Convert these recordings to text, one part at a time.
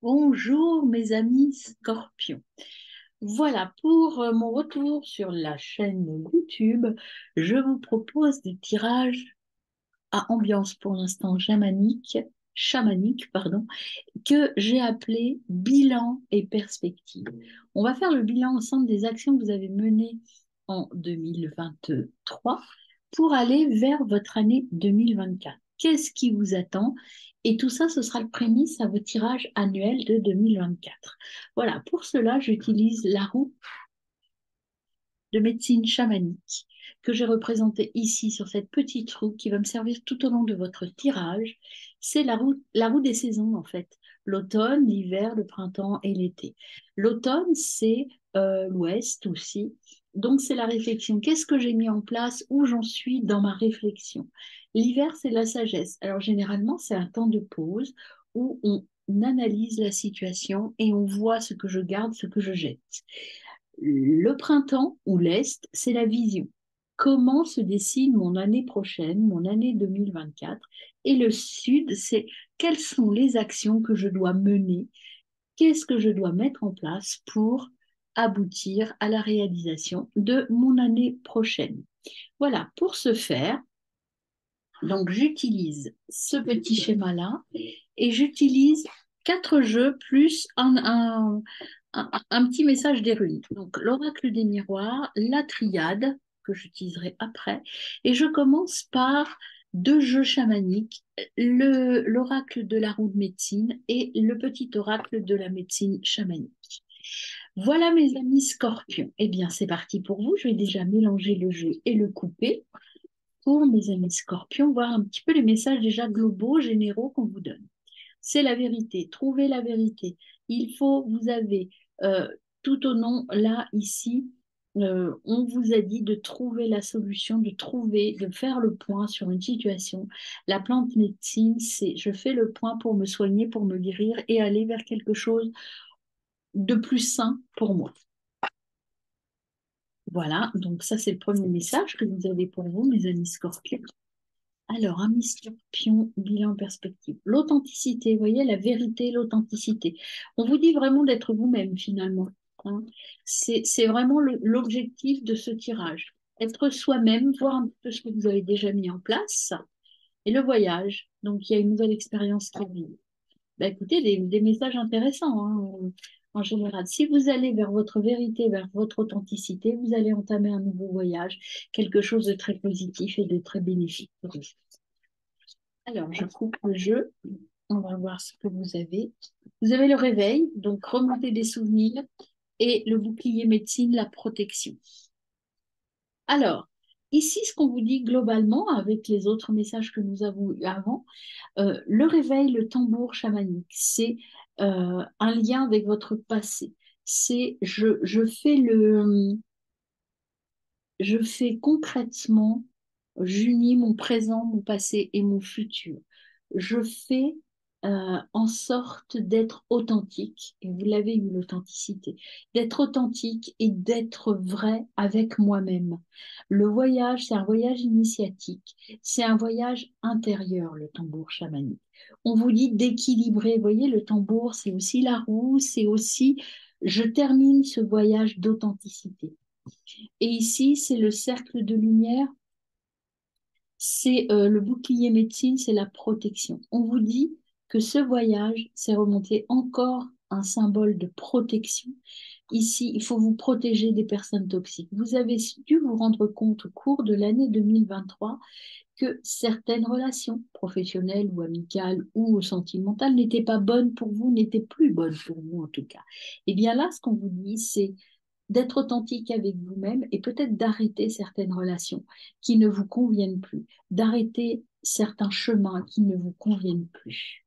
Bonjour mes amis scorpions. Voilà, pour mon retour sur la chaîne YouTube, je vous propose des tirages à ambiance pour l'instant chamanique, pardon, que j'ai appelé bilan et perspective. On va faire le bilan ensemble des actions que vous avez menées en 2023 pour aller vers votre année 2024. Qu'est-ce qui vous attend? Et tout ça, ce sera le prémisse à vos tirages annuels de 2024. Voilà, pour cela, j'utilise la roue de médecine chamanique que j'ai représentée ici sur cette petite roue qui va me servir tout au long de votre tirage. C'est la roue des saisons en fait. L'automne, l'hiver, le printemps et l'été. L'automne, c'est l'ouest aussi. Donc c'est la réflexion. Qu'est-ce que j'ai mis en place? Où j'en suis dans ma réflexion? L'hiver, c'est la sagesse. Alors généralement, c'est un temps de pause où on analyse la situation et on voit ce que je garde, ce que je jette. Le printemps ou l'Est, c'est la vision. Comment se dessine mon année prochaine, mon année 2024? Et le Sud, c'est quelles sont les actions que je dois mener? Qu'est-ce que je dois mettre en place pour aboutir à la réalisation de mon année prochaine? Voilà, pour ce faire, donc j'utilise ce petit schéma-là et j'utilise 4 jeux plus un petit message des runes. Donc, l'oracle des miroirs, la triade, que j'utiliserai après, et je commence par 2 jeux chamaniques, l'oracle de la roue de médecine et le petit oracle de la médecine chamanique. Voilà mes amis scorpions. Eh bien, c'est parti pour vous. Je vais déjà mélanger le jeu et le couper pour mes amis scorpions, voir un petit peu les messages déjà globaux, généraux qu'on vous donne. C'est la vérité. Trouvez la vérité. Vous avez tout au long, là, ici, on vous a dit de trouver la solution, de faire le point sur une situation. La plante médecine, c'est je fais le point pour me soigner, pour me guérir et aller vers quelque chose de plus sain pour moi. Voilà, donc ça c'est le premier message que vous avez pour vous, mes amis scorpions. Alors, amis scorpion, bilan perspective. L'authenticité, vous voyez, la vérité, l'authenticité. On vous dit vraiment d'être vous-même finalement, hein. C'est vraiment l'objectif de ce tirage. Être soi-même, voir un peu ce que vous avez déjà mis en place. Et le voyage, donc il y a une nouvelle expérience qui arrive. Bah, écoutez, des messages intéressants, hein, en général. Si vous allez vers votre vérité, vers votre authenticité, vous allez entamer un nouveau voyage, quelque chose de très positif et de très bénéfique pour vous. Alors, je coupe le jeu. On va voir ce que vous avez. Vous avez le réveil, donc remonter des souvenirs, et le bouclier médecine, la protection. Alors, ici, ce qu'on vous dit globalement, avec les autres messages que nous avons eu avant, le réveil, le tambour chamanique, c'est un lien avec votre passé. C'est je fais concrètement, j'unis mon présent, mon passé et mon futur. Je fais en sorte d'être authentique, et vous l'avez eu l'authenticité, d'être authentique et d'être vrai avec moi-même. Le voyage, c'est un voyage initiatique, c'est un voyage intérieur, le tambour chamanique. On vous dit d'équilibrer, vous voyez, le tambour, c'est aussi la roue, c'est aussi, je termine ce voyage d'authenticité. Et ici, c'est le cercle de lumière, c'est le bouclier médecine, c'est la protection. On vous dit que ce voyage, c'est remonter encore un symbole de protection. Ici, il faut vous protéger des personnes toxiques. Vous avez dû vous rendre compte au cours de l'année 2023 que certaines relations professionnelles ou amicales ou sentimentales n'étaient pas bonnes pour vous, n'étaient plus bonnes pour vous en tout cas. Et bien là, ce qu'on vous dit, c'est d'être authentique avec vous-même et peut-être d'arrêter certaines relations qui ne vous conviennent plus, d'arrêter certains chemins qui ne vous conviennent plus.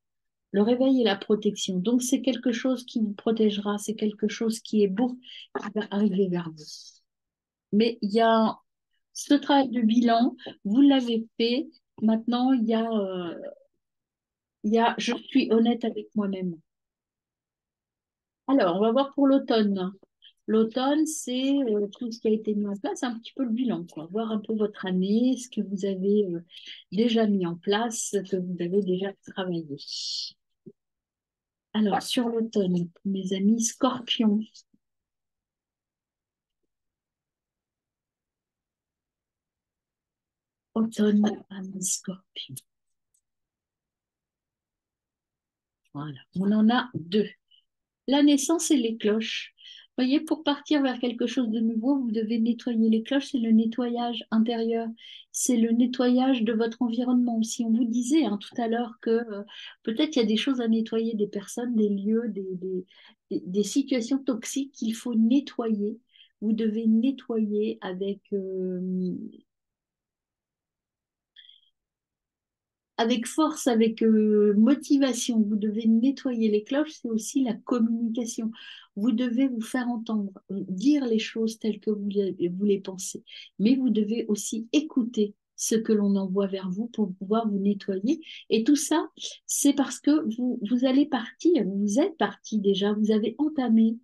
Le réveil et la protection. Donc, c'est quelque chose qui vous protégera, c'est quelque chose qui est beau, qui va arriver vers vous. Mais il y a ce travail de bilan, vous l'avez fait. Maintenant, je suis honnête avec moi-même. Alors, on va voir pour l'automne. L'automne, c'est tout ce qui a été mis en place, un petit peu le bilan, quoi. Voir un peu votre année, ce que vous avez déjà mis en place, ce que vous avez déjà travaillé. Alors, sur l'automne, mes amis scorpions, automne, amis scorpions. Voilà, on en a deux. La naissance et les cloches. Vous voyez, pour partir vers quelque chose de nouveau, vous devez nettoyer les cloches, c'est le nettoyage intérieur, c'est le nettoyage de votre environnement. Si on vous disait hein, tout à l'heure que peut-être il y a des choses à nettoyer, des personnes, des lieux, des situations toxiques qu'il faut nettoyer, vous devez nettoyer avec force, avec motivation. Vous devez nettoyer les cloches, c'est aussi la communication. Vous devez vous faire entendre, dire les choses telles que vous les pensez. Mais vous devez aussi écouter ce que l'on envoie vers vous pour pouvoir vous nettoyer. Et tout ça, c'est parce que vous allez partir, vous êtes parti déjà, vous avez entamé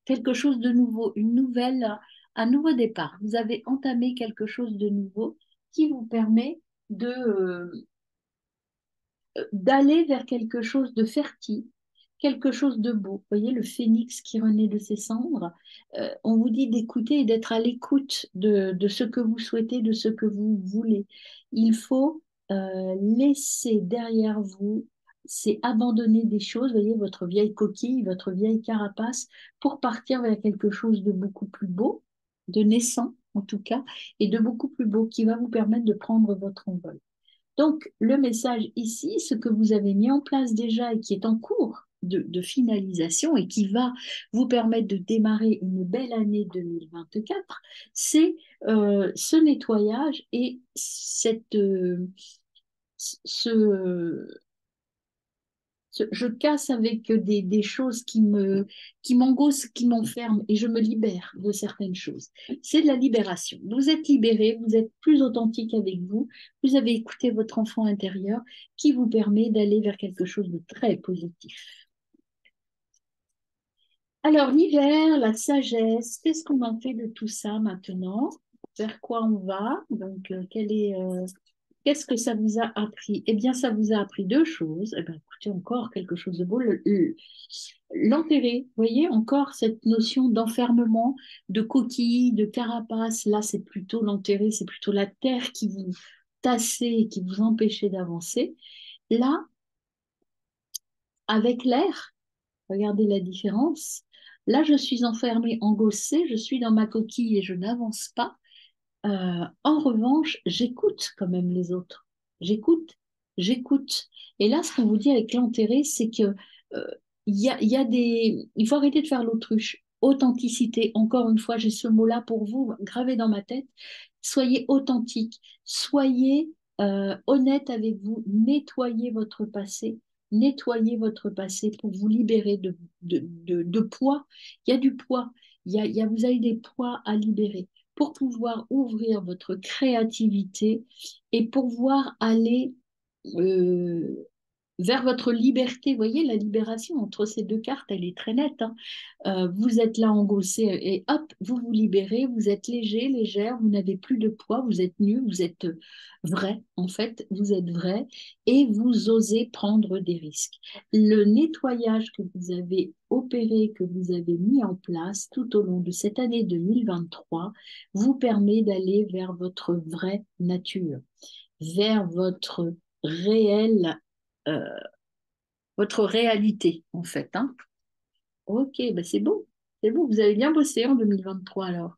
quelque chose de nouveau, une nouvelle, un nouveau départ. Vous avez entamé quelque chose de nouveau qui vous permet d'aller vers quelque chose de fertile, quelque chose de beau. Vous voyez, le phénix qui renaît de ses cendres, on vous dit d'écouter et d'être à l'écoute de ce que vous souhaitez, de ce que vous voulez. Il faut laisser derrière vous, c'est abandonner des choses, vous voyez, votre vieille coquille, votre vieille carapace, pour partir vers quelque chose de beaucoup plus beau, de naissant en tout cas, et de beaucoup plus beau, qui va vous permettre de prendre votre envol. Donc, le message ici, ce que vous avez mis en place déjà et qui est en cours de finalisation et qui va vous permettre de démarrer une belle année 2024, c'est ce nettoyage et ce, je casse avec des choses qui m'angoissent, qui m'enferment et je me libère de certaines choses. C'est de la libération. Vous êtes libéré, vous êtes plus authentique avec vous, vous avez écouté votre enfant intérieur qui vous permet d'aller vers quelque chose de très positif. Alors, l'hiver, la sagesse, qu'est-ce qu'on en fait de tout ça maintenant? Vers quoi on va? Donc, qu'est-ce que ça vous a appris? Eh bien, ça vous a appris deux choses. Eh bien, écoutez, encore quelque chose de beau. L'enterrer, vous voyez, encore cette notion d'enfermement, de coquille, de carapace. Là, c'est plutôt l'enterrer, c'est plutôt la terre qui vous tassait, qui vous empêchait d'avancer. Là, avec l'air, regardez la différence. Là, je suis enfermée, engossée, je suis dans ma coquille et je n'avance pas. En revanche, j'écoute quand même les autres. J'écoute, j'écoute. Et là, ce qu'on vous dit avec l'enterré, c'est que il y a des. Il faut arrêter de faire l'autruche. Authenticité. Encore une fois, j'ai ce mot-là pour vous gravé dans ma tête. Soyez authentique. Soyez honnête avec vous. Nettoyez votre passé. Nettoyez votre passé pour vous libérer de poids. Il y a du poids. Vous avez des poids à libérer pour pouvoir ouvrir votre créativité et pouvoir aller euh, vers votre liberté. Vous voyez, la libération entre ces deux cartes, elle est très nette. Hein. Vous êtes là engossé et hop, vous vous libérez, vous êtes léger, légère, vous n'avez plus de poids, vous êtes nu, vous êtes vrai, en fait, vous êtes vrai et vous osez prendre des risques. Le nettoyage que vous avez opéré, que vous avez mis en place tout au long de cette année 2023 vous permet d'aller vers votre vraie nature, vers réel euh, votre réalité, en fait. Hein. Ok, ben c'est bon. C'est bon, vous avez bien bossé en 2023 alors.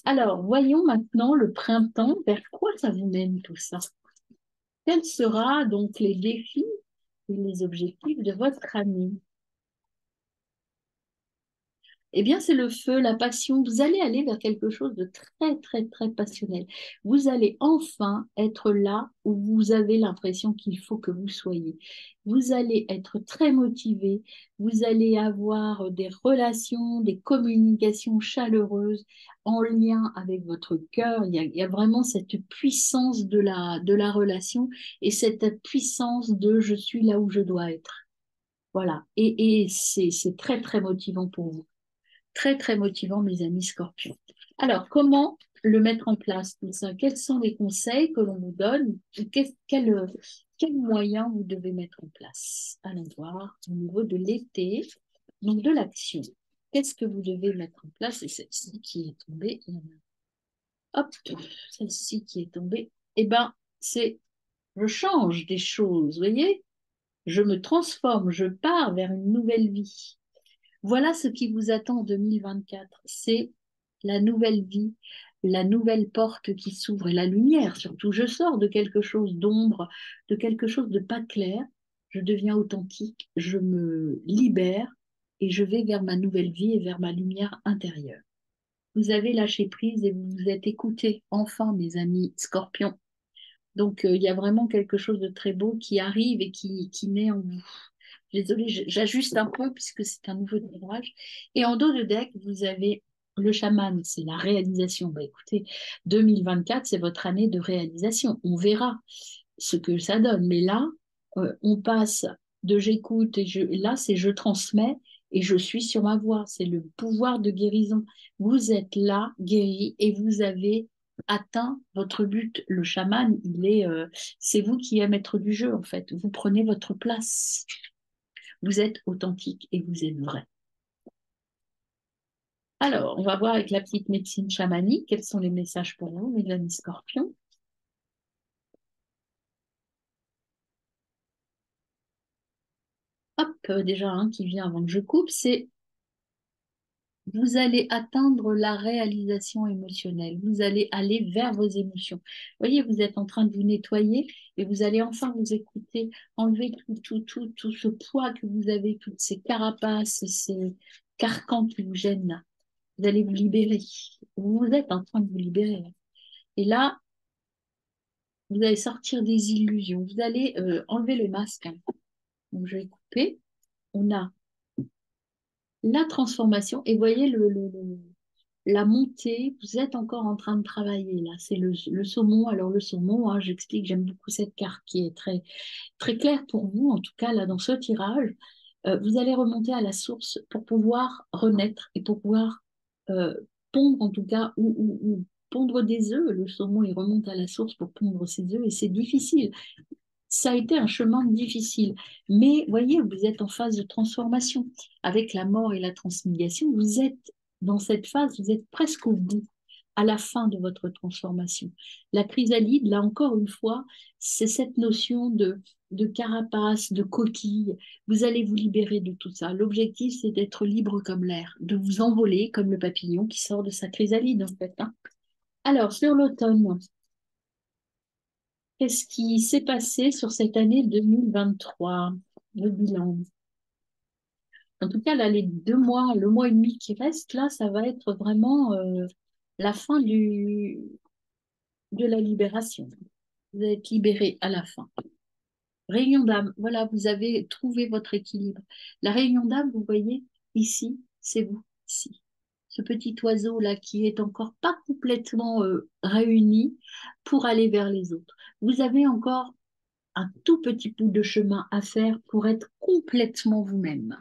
Alors, voyons maintenant le printemps. Vers quoi ça vous mène tout ça? Quels seront donc les défis et les objectifs de votre année? Eh bien, c'est le feu, la passion. Vous allez aller vers quelque chose de très, très, très passionnel. Vous allez enfin être là où vous avez l'impression qu'il faut que vous soyez. Vous allez être très motivé. Vous allez avoir des relations, des communications chaleureuses en lien avec votre cœur. Il y a vraiment cette puissance de la relation et cette puissance de je suis là où je dois être. Voilà. Et c'est très, très motivant pour vous. Très, très motivant, mes amis scorpions. Alors, comment le mettre en place, tout ça? Quels sont les conseils que l'on nous donne? quels moyens vous devez mettre en place? Allons voir au niveau de l'été, donc de l'action. Qu'est-ce que vous devez mettre en place? C'est celle-ci qui est tombée. Hop, celle-ci qui est tombée. Eh bien, c'est je change des choses, vous voyez? Je me transforme, je pars vers une nouvelle vie. Voilà ce qui vous attend en 2024. C'est la nouvelle vie, la nouvelle porte qui s'ouvre et la lumière surtout. Je sors de quelque chose d'ombre, de quelque chose de pas clair. Je deviens authentique, je me libère et je vais vers ma nouvelle vie et vers ma lumière intérieure. Vous avez lâché prise et vous vous êtes écouté. Enfin, mes amis scorpions. Donc, il y a vraiment quelque chose de très beau qui arrive et qui naît en vous. Désolée, j'ajuste un peu puisque c'est un nouveau tirage. Et en dos de deck, vous avez le chaman, c'est la réalisation. Bah, écoutez, 2024, c'est votre année de réalisation. On verra ce que ça donne. Mais là, on passe de j'écoute et là, c'est je transmets et je suis sur ma voie. C'est le pouvoir de guérison. Vous êtes là, guéri, et vous avez atteint votre but. Le chaman, c'est vous qui êtes maître du jeu, en fait. Vous prenez votre place. Vous êtes authentique et vous êtes vrai. Alors, on va voir avec la petite médecine chamanique quels sont les messages pour vous, mes amis scorpions. Hop, déjà un qui vient avant que je coupe, c'est vous allez atteindre la réalisation émotionnelle. Vous allez aller vers vos émotions. Vous voyez, vous êtes en train de vous nettoyer et vous allez enfin vous écouter, enlever tout ce poids que vous avez, toutes ces carapaces, ces carcans qui vous gênent. Vous allez vous libérer. Vous êtes en train de vous libérer. Et là, vous allez sortir des illusions. Vous allez enlever le masque. Donc, je vais couper. On a la transformation. Et voyez la montée. Vous êtes encore en train de travailler là. C'est le saumon. Alors, le saumon, hein, j'explique, j'aime beaucoup cette carte qui est très, très claire pour vous. En tout cas, là, dans ce tirage, vous allez remonter à la source pour pouvoir renaître et pour pouvoir euh, pondre, en tout cas, ou pondre des œufs. Le saumon, il remonte à la source pour pondre ses œufs et c'est difficile. Ça a été un chemin difficile. Mais voyez, vous êtes en phase de transformation. Avec la mort et la transmigration, vous êtes dans cette phase, vous êtes presque au bout, à la fin de votre transformation. La chrysalide, là encore une fois, c'est cette notion de carapace, de coquille. Vous allez vous libérer de tout ça. L'objectif, c'est d'être libre comme l'air, de vous envoler comme le papillon qui sort de sa chrysalide, en fait, hein. Alors, sur l'automne, qu'est-ce qui s'est passé sur cette année 2023? Le bilan. En tout cas, là, les 2 mois, le mois et demi qui reste, là, ça va être vraiment la fin de la libération. Vous allez être libéré à la fin. Réunion d'âme, voilà, vous avez trouvé votre équilibre. La réunion d'âme, vous voyez, ici, c'est vous, ici. Ce petit oiseau-là qui est encore pas complètement réuni pour aller vers les autres. Vous avez encore un tout petit bout de chemin à faire pour être complètement vous-même,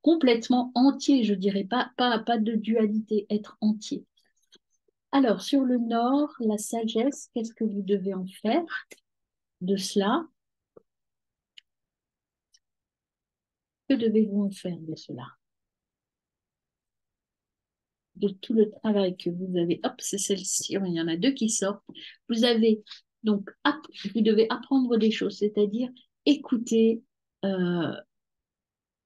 complètement entier, je dirais, pas de dualité, être entier. Alors, sur le nord, la sagesse, qu'est-ce que vous devez en faire de cela? Que devez-vous en faire de cela? De tout le travail que vous avez, hop, c'est celle-ci, il y en a deux qui sortent. Vous avez donc, vous devez apprendre des choses, c'est-à-dire écouter, euh,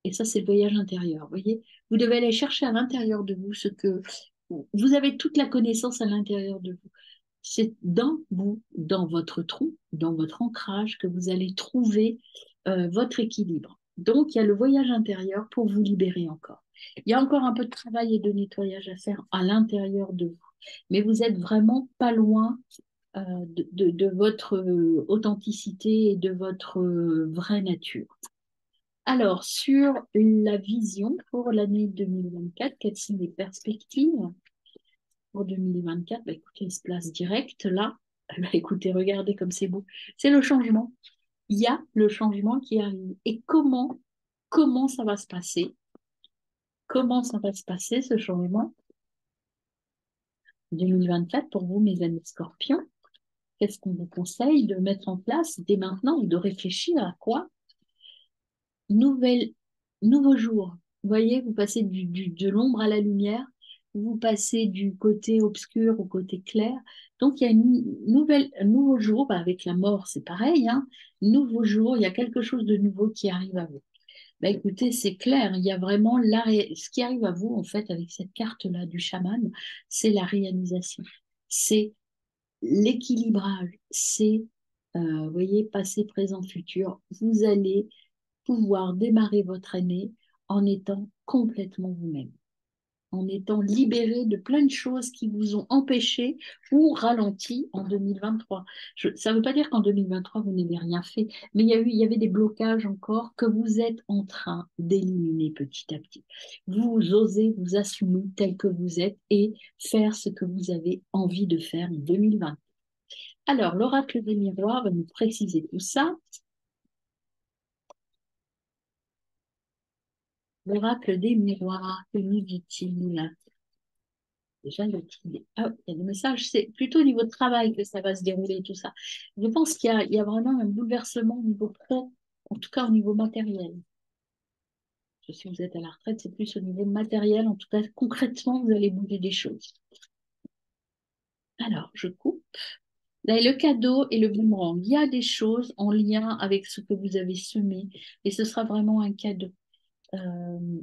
et ça, c'est le voyage intérieur. Vous voyez, vous devez aller chercher à l'intérieur de vous ce que vous avez toute la connaissance à l'intérieur de vous. C'est dans vous, dans votre trou, dans votre ancrage, que vous allez trouver votre équilibre. Donc, il y a le voyage intérieur pour vous libérer encore. Il y a encore un peu de travail et de nettoyage à faire à l'intérieur de vous. Mais vous êtes vraiment pas loin de votre authenticité et de votre vraie nature. Alors, sur la vision pour l'année 2024, quelles sont les perspectives pour 2024? Bah, écoutez, il se place direct là. Bah, écoutez, regardez comme c'est beau. C'est le changement. Il y a le changement qui arrive. Et comment ça va se passer? Comment ça va se passer, ce changement 2024 pour vous, mes amis scorpions? qu'est-ce qu'on vous conseille de mettre en place dès maintenant ou de réfléchir à quoi? Nouvelle, Nouveau jour. Vous voyez, vous passez de l'ombre à la lumière, vous passez du côté obscur au côté clair. Donc, il y a un nouveau jour, bah, avec la mort, c'est pareil, hein. Nouveau jour, il y a quelque chose de nouveau qui arrive à vous. Bah, écoutez, c'est clair, il y a vraiment ce qui arrive à vous, en fait, avec cette carte-là du chaman, c'est la réalisation, c'est l'équilibrage, c'est, vous voyez, passé, présent, futur. Vous allez pouvoir démarrer votre année en étant complètement vous-même, en étant libéré de plein de choses qui vous ont empêché ou ralenti en 2023. Ça ne veut pas dire qu'en 2023, vous n'avez rien fait, mais il y avait des blocages encore que vous êtes en train d'éliminer petit à petit. Vous osez vous assumer tel que vous êtes et faire ce que vous avez envie de faire en 2020. Alors, l'oracle des miroirs va nous préciser tout ça. L'oracle des miroirs, que nous dit-il? Déjà, il y a des messages, c'est plutôt au niveau de travail que ça va se dérouler, tout ça. Je pense qu'il y a vraiment un bouleversement au niveau pro, en tout cas au niveau matériel. Si vous êtes à la retraite, c'est plus au niveau matériel, en tout cas concrètement, vous allez bouger des choses. Alors, je coupe. Là, le cadeau et le boomerang, il y a des choses en lien avec ce que vous avez semé et ce sera vraiment un cadeau. Euh,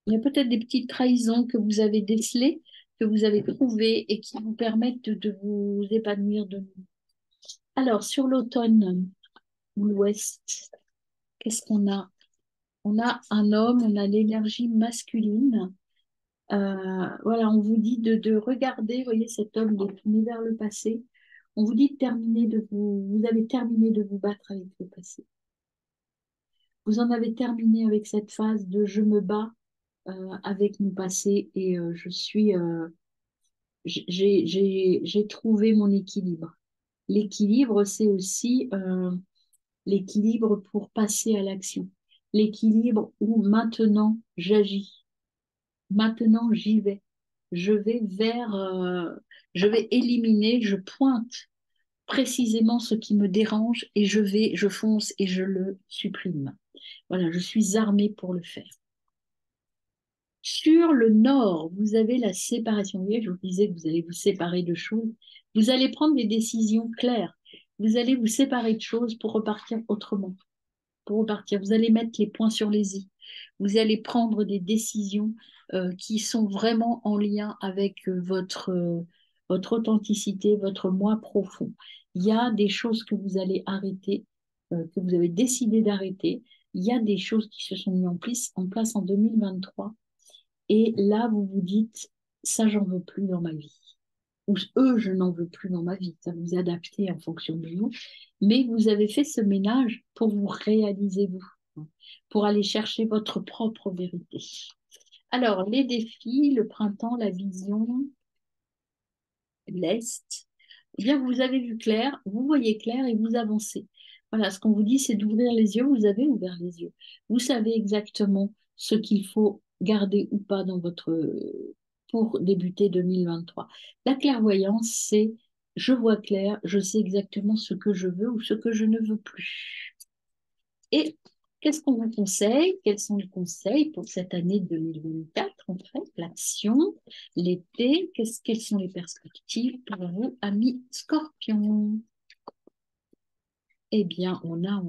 il y a peut-être des petites trahisons que vous avez décelées, que vous avez trouvées et qui vous permettent de vous épanouir de nouveau. Alors, sur l'automne ou l'ouest, qu'est-ce qu'on a? On a un homme, on a l'énergie masculine. Voilà, on vous dit de regarder, vous voyez, cet homme, il est tourné vers le passé. On vous dit de terminer vous avez terminé de vous battre avec le passé. Vous en avez terminé avec cette phase de je me bats avec mon passé et j'ai trouvé mon équilibre. L'équilibre, c'est aussi l'équilibre pour passer à l'action. L'équilibre où maintenant j'agis, maintenant j'y vais. Je vais je vais éliminer, je pointe précisément ce qui me dérange et je fonce et je le supprime. Voilà, je suis armée pour le faire. Sur le nord, vous avez la séparation. Vous voyez, je vous disais que vous allez vous séparer de choses. Vous allez prendre des décisions claires. Vous allez vous séparer de choses pour repartir autrement. Pour repartir, vous allez mettre les points sur les i. Vous allez prendre des décisions qui sont vraiment en lien avec votre authenticité, votre moi profond. Il y a des choses que vous allez arrêter, que vous avez décidé d'arrêter. Il y a des choses qui se sont mises en place en 2023 et là, vous vous dites, ça, j'en veux plus dans ma vie. Ou eux, je n'en veux plus dans ma vie. Ça vous adaptez en fonction de vous. Mais vous avez fait ce ménage pour vous réaliser vous, hein, pour aller chercher votre propre vérité. Alors, les défis, le printemps, la vision, l'Est, eh bien, vous avez vu clair, vous voyez clair et vous avancez. Voilà, ce qu'on vous dit, c'est d'ouvrir les yeux. Vous avez ouvert les yeux. Vous savez exactement ce qu'il faut garder ou pas dans pour débuter 2023. La clairvoyance, c'est je vois clair, je sais exactement ce que je veux ou ce que je ne veux plus. Et qu'est-ce qu'on vous conseille? Quels sont les conseils pour cette année 2024? En fait, l'action, l'été, quelles sont les perspectives pour vous, amis Scorpions? Eh bien, on a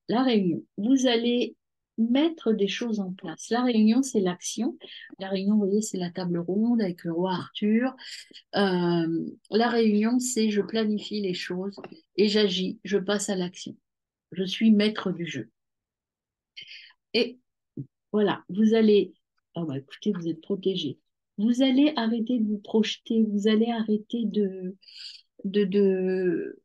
la réunion. Vous allez mettre des choses en place. La réunion, c'est l'action. La réunion, vous voyez, c'est la table ronde avec le roi Arthur. La réunion, c'est je planifie les choses et j'agis, je passe à l'action. Je suis maître du jeu. Et voilà, vous allez, oh bah écoutez, vous êtes protégé. Vous allez arrêter de vous projeter, vous allez arrêter de, de,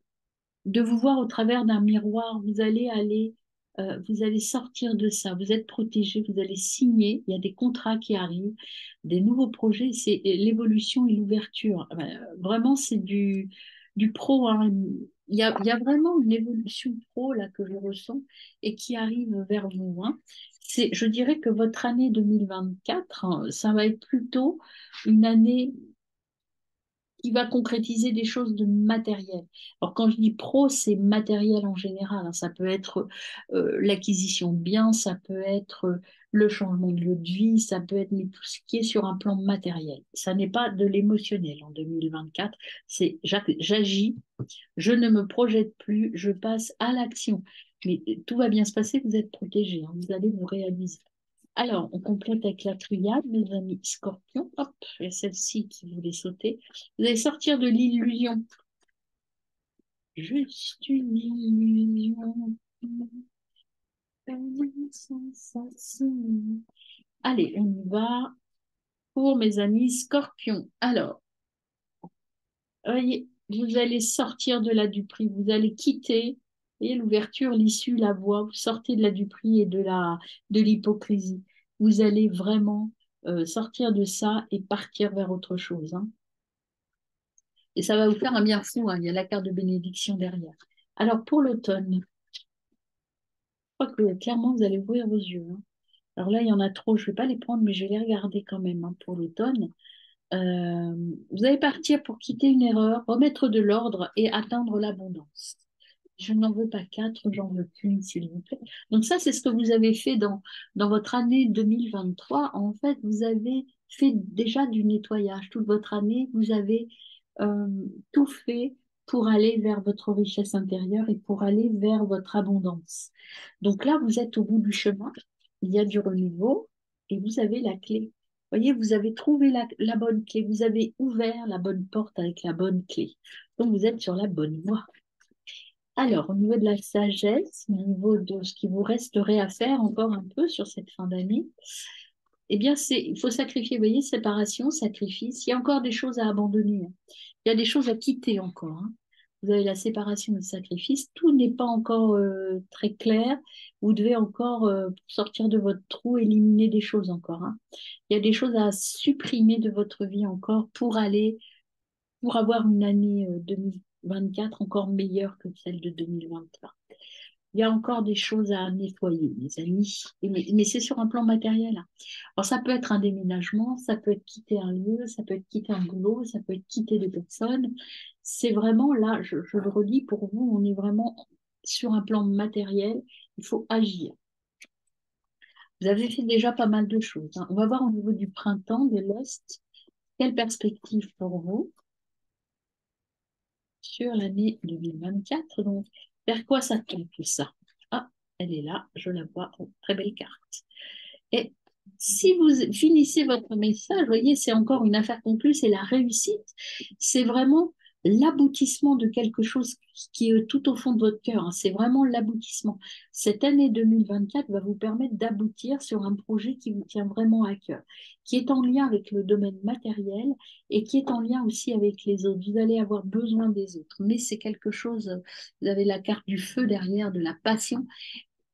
de vous voir au travers d'un miroir. Vous allez sortir de ça. Vous êtes protégé, vous allez signer. Il y a des contrats qui arrivent, des nouveaux projets. C'est l'évolution et l'ouverture. Vraiment, c'est du pro, hein. Il y a vraiment une évolution pro là que je ressens et qui arrive vers vous, hein. Je dirais que votre année 2024, hein, ça va être plutôt une année qui va concrétiser des choses de matériel. Alors quand je dis pro, c'est matériel en général, hein. Ça peut être l'acquisition de biens, ça peut être le changement de lieu de vie, ça peut être mais tout ce qui est sur un plan matériel. Ça n'est pas de l'émotionnel en 2024, c'est j'agis, je ne me projette plus, je passe à l'action. Mais tout va bien se passer, vous êtes protégés, hein, vous allez vous réaliser. Alors, on complète avec la triade, mes amis scorpions. Hop, il y a celle-ci qui voulait sauter. Vous allez sortir de l'illusion. Juste une illusion. Une sensation. Allez, on y va pour mes amis scorpions. Alors, voyez, vous allez sortir de la duperie, vous allez quitter, voyez, l'ouverture, l'issue, la voie, vous sortez de la duperie et de l'hypocrisie. Vous allez vraiment sortir de ça et partir vers autre chose, hein. Et ça va vous faire un bien fou, hein. Il y a la carte de bénédiction derrière. Alors pour l'automne, je crois que clairement vous allez ouvrir vos yeux, hein. Alors là, il y en a trop, je ne vais pas les prendre, mais je vais les regarder quand même, hein, pour l'automne. Euh, Vous allez partir pour quitter une erreur, remettre de l'ordre et atteindre l'abondance. Je n'en veux pas quatre, j'en veux qu'une, s'il vous plaît. Donc ça, c'est ce que vous avez fait dans votre année 2023. En fait, vous avez fait déjà du nettoyage. Toute votre année, vous avez euh, tout fait pour aller vers votre richesse intérieure et pour aller vers votre abondance. Donc là, vous êtes au bout du chemin. Il y a du renouveau et vous avez la clé. Voyez, vous avez trouvé la bonne clé. Vous avez ouvert la bonne porte avec la bonne clé. Donc, vous êtes sur la bonne voie. Alors, au niveau de la sagesse, au niveau de ce qui vous resterait à faire encore un peu sur cette fin d'année, eh bien, il faut sacrifier, vous voyez, séparation, sacrifice. Il y a encore des choses à abandonner, hein. Il y a des choses à quitter encore, hein. Vous avez la séparation et le sacrifice. Tout n'est pas encore très clair. Vous devez encore sortir de votre trou, éliminer des choses encore, hein. Il y a des choses à supprimer de votre vie encore pour avoir une année 2024 encore meilleure que celle de 2023. Il y a encore des choses à nettoyer, mes amis, mais c'est sur un plan matériel, hein. Alors, ça peut être un déménagement, ça peut être quitter un lieu, ça peut être quitter un boulot, ça peut être quitter des personnes. C'est vraiment là, je le redis pour vous, on est vraiment sur un plan matériel, il faut agir. Vous avez fait déjà pas mal de choses, hein. On va voir au niveau du printemps, de l'Est, quelle perspective pour vous sur l'année 2024. Donc, vers quoi ça tend tout ça? Ah, elle est là, je la vois. Oh, très belle carte. Et si vous finissez votre message, vous voyez, c'est encore une affaire conclue, c'est la réussite. C'est vraiment l'aboutissement de quelque chose qui est tout au fond de votre cœur, hein. C'est vraiment l'aboutissement. Cette année 2024 va vous permettre d'aboutir sur un projet qui vous tient vraiment à cœur, qui est en lien avec le domaine matériel et qui est en lien aussi avec les autres. Vous allez avoir besoin des autres, mais c'est quelque chose, vous avez la carte du feu derrière, de la passion.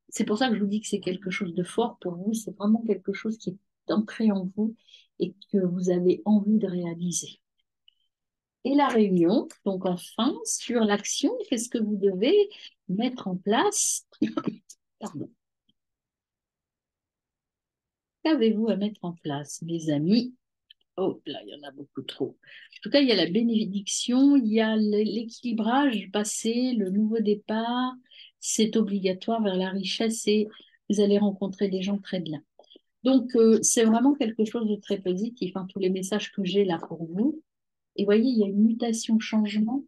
C'est pour ça que je vous dis que c'est quelque chose de fort pour vous. C'est vraiment quelque chose qui est ancré en vous et que vous avez envie de réaliser. Et la réunion, donc enfin, sur l'action, qu'est-ce que vous devez mettre en place? Pardon. Qu'avez-vous à mettre en place, mes amis? Oh, là, il y en a beaucoup trop. En tout cas, il y a la bénédiction, il y a l'équilibrage passé, le nouveau départ. C'est obligatoire vers la richesse et vous allez rencontrer des gens très bien. Donc, c'est vraiment quelque chose de très positif, hein, tous les messages que j'ai là pour vous. Et voyez, il y a une mutation, changement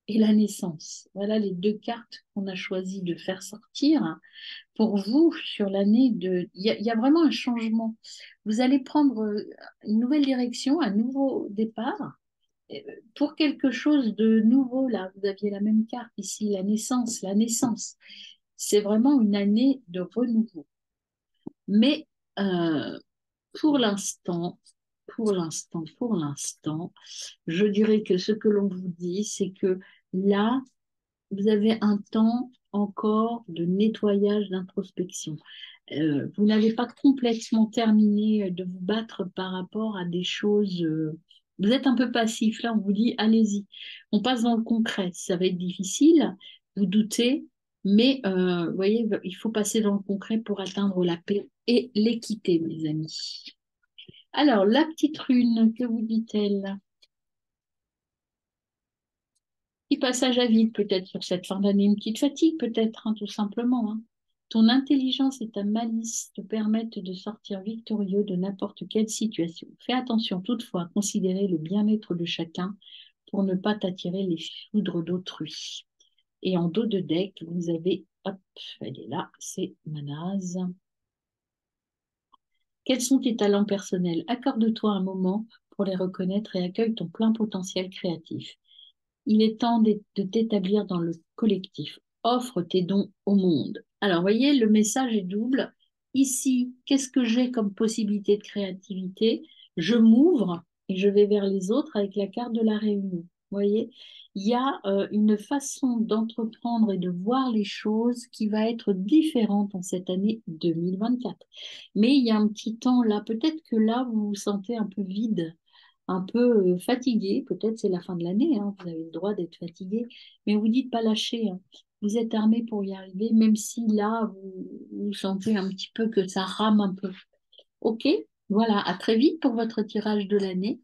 et la naissance. Voilà les deux cartes qu'on a choisi de faire sortir, hein, pour vous sur l'année de... Il y a vraiment un changement. Vous allez prendre une nouvelle direction, un nouveau départ. euh, Pour quelque chose de nouveau, là, vous aviez la même carte ici, la naissance, la naissance. C'est vraiment une année de renouveau. Mais euh, pour l'instant, pour l'instant, je dirais que ce que l'on vous dit, c'est que là, vous avez un temps encore de nettoyage, d'introspection. Vous n'avez pas complètement terminé de vous battre par rapport à des choses. Vous êtes un peu passif. Là, on vous dit, allez-y. On passe dans le concret. Ça va être difficile, vous doutez, mais vous voyez, il faut passer dans le concret pour atteindre la paix et l'équité, mes amis. Alors, la petite rune, que vous dit-elle? Petit passage à vide peut-être sur cette fin d'année, une petite fatigue peut-être, hein, tout simplement, hein. Ton intelligence et ta malice te permettent de sortir victorieux de n'importe quelle situation. Fais attention toutefois à considérer le bien-être de chacun pour ne pas t'attirer les foudres d'autrui. Et en dos de deck, vous avez, hop, elle est là, c'est Manaz. Quels sont tes talents personnels? Accorde-toi un moment pour les reconnaître et accueille ton plein potentiel créatif. Il est temps de t'établir dans le collectif. Offre tes dons au monde. Alors, voyez, le message est double. Ici, qu'est-ce que j'ai comme possibilité de créativité? Je m'ouvre et je vais vers les autres avec la carte de la réunion. Voyez, il y a une façon d'entreprendre et de voir les choses qui va être différente en cette année 2024. Mais il y a un petit temps là, peut-être que là, vous vous sentez un peu vide, un peu fatigué, peut-être c'est la fin de l'année, hein, vous avez le droit d'être fatigué, mais vous dites pas lâcher, hein. Vous êtes armé pour y arriver, même si là, vous sentez un petit peu que ça rame un peu. Ok, voilà, à très vite pour votre tirage de l'année.